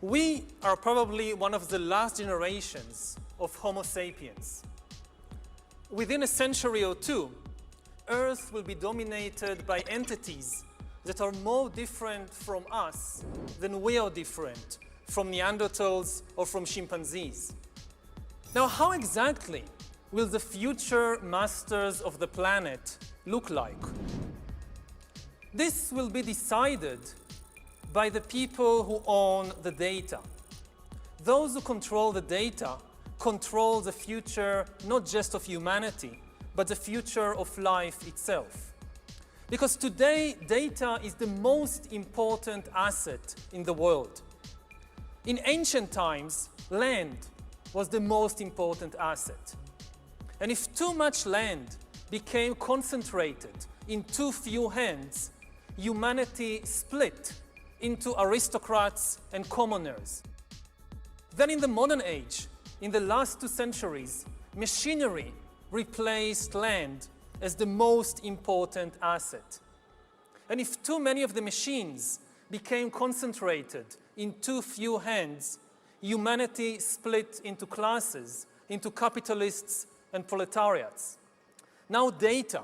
We are probably one of the last generations of Homo sapiens. Within a century or two, Earth will be dominated by entities that are more different from us than we are different from Neanderthals or from chimpanzees. Now, how exactly will the future masters of the planet look like? This will be decided by the people who own the data. Those who control the data control the future not just of humanity, but the future of life itself. Because today, data is the most important asset in the world. In ancient times, land was the most important asset. And if too much land became concentrated in too few hands, humanity split into aristocrats and commoners. Then in the modern age, in the last 2 centuries, machinery replaced land as the most important asset. And if too many of the machines became concentrated in too few hands, humanity split into classes, into capitalists and proletariats. Now data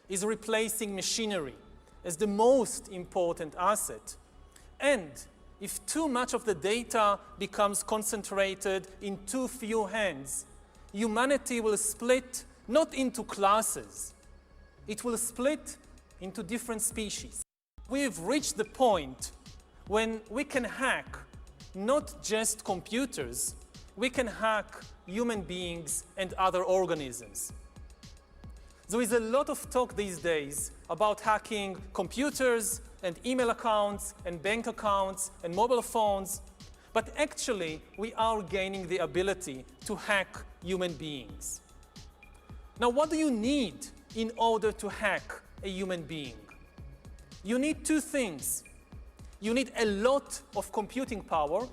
is replacing machinery as the most important asset. And if too much of the data becomes concentrated in too few hands, humanity will split not into classes, it will split into different species. We've reached the point when we can hack not just computers, we can hack human beings and other organisms. There is a lot of talk these days about hacking computers and email accounts and bank accounts and mobile phones, but actually we are gaining the ability to hack human beings. Now, what do you need in order to hack a human being? You need 2 things. You need a lot of computing power,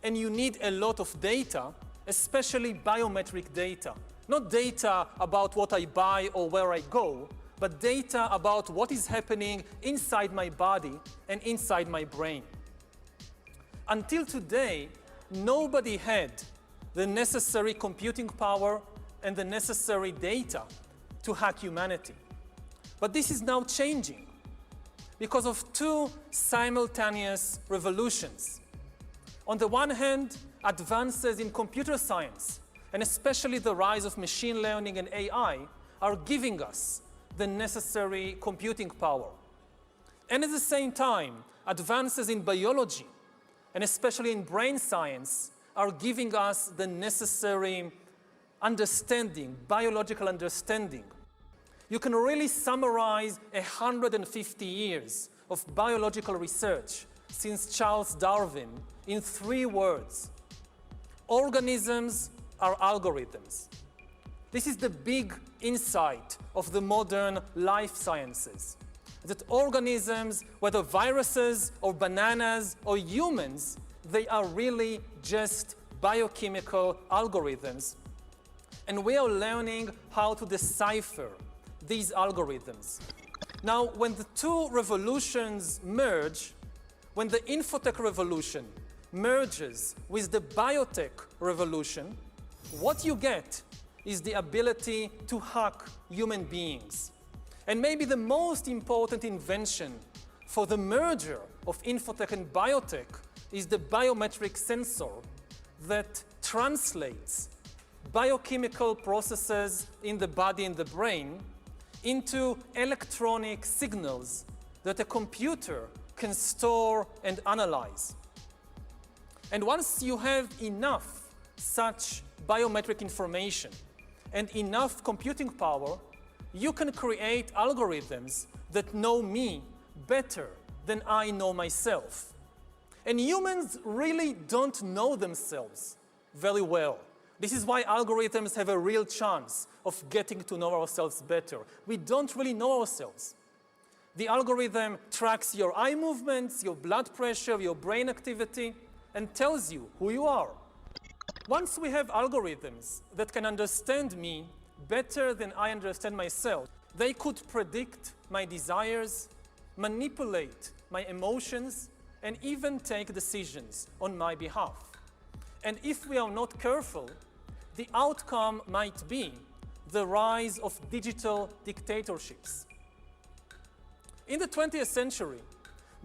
and you need a lot of data, especially biometric data. Not data about what I buy or where I go, but data about what is happening inside my body and inside my brain. Until today, nobody had the necessary computing power and the necessary data to hack humanity. But this is now changing because of 2 simultaneous revolutions. On the one hand, advances in computer science, and especially the rise of machine learning and AI, are giving us the necessary computing power. And at the same time, advances in biology, and especially in brain science, are giving us the necessary understanding, biological understanding. You can really summarize 150 years of biological research since Charles Darwin in 3 words. Organisms are algorithms. This is the big insight of the modern life sciences, that organisms, whether viruses or bananas or humans, they are really just biochemical algorithms. And we are learning how to decipher these algorithms. Now, when the 2 revolutions merge, when the infotech revolution merges with the biotech revolution, what you get is the ability to hack human beings. And maybe the most important invention for the merger of infotech and biotech is the biometric sensor that translates biochemical processes in the body and the brain into electronic signals that a computer can store and analyze. And once you have enough such biometric information and enough computing power, you can create algorithms that know me better than I know myself. And humans really don't know themselves very well. This is why algorithms have a real chance of getting to know ourselves better. We don't really know ourselves. The algorithm tracks your eye movements, your blood pressure, your brain activity, and tells you who you are. Once we have algorithms that can understand me better than I understand myself, they could predict my desires, manipulate my emotions, and even take decisions on my behalf. And if we are not careful, the outcome might be the rise of digital dictatorships. In the 20th century,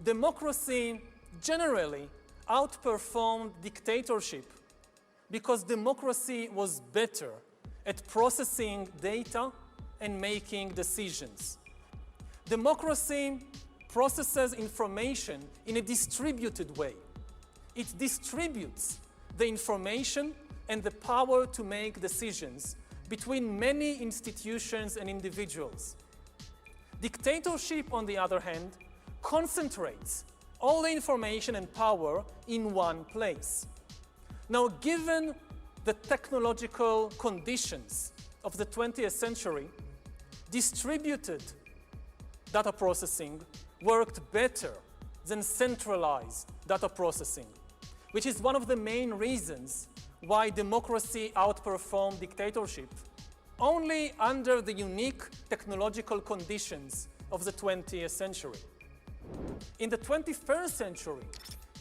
democracy generally outperformed dictatorship because democracy was better at processing data and making decisions. Democracy processes information in a distributed way. It distributes the information and the power to make decisions between many institutions and individuals. Dictatorship, on the other hand, concentrates all the information and power in one place. Now, given the technological conditions of the 20th century, distributed data processing worked better than centralized data processing, which is one of the main reasons why democracy outperformed dictatorship only under the unique technological conditions of the 20th century. In the 21st century,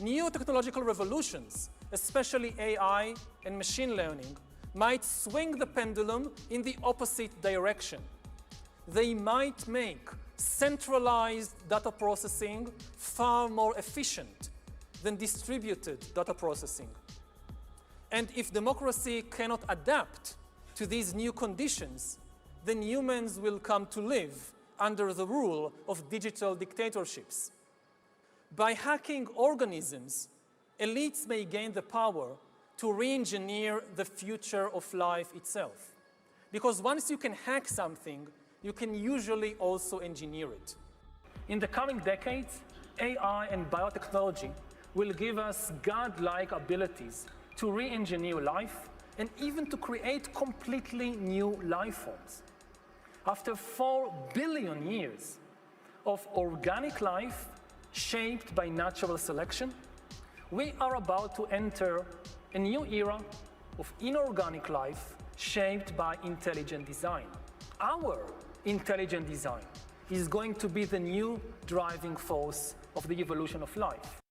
new technological revolutions, especially AI and machine learning, might swing the pendulum in the opposite direction. They might make centralized data processing far more efficient than distributed data processing. And if democracy cannot adapt to these new conditions, then humans will come to live under the rule of digital dictatorships. By hacking organisms, elites may gain the power to re-engineer the future of life itself. Because once you can hack something, you can usually also engineer it. In the coming decades, AI and biotechnology will give us godlike abilities to re-engineer life and even to create completely new life forms. After 4 billion years of organic life shaped by natural selection, we are about to enter a new era of inorganic life shaped by intelligent design. Our intelligent design is going to be the new driving force of the evolution of life.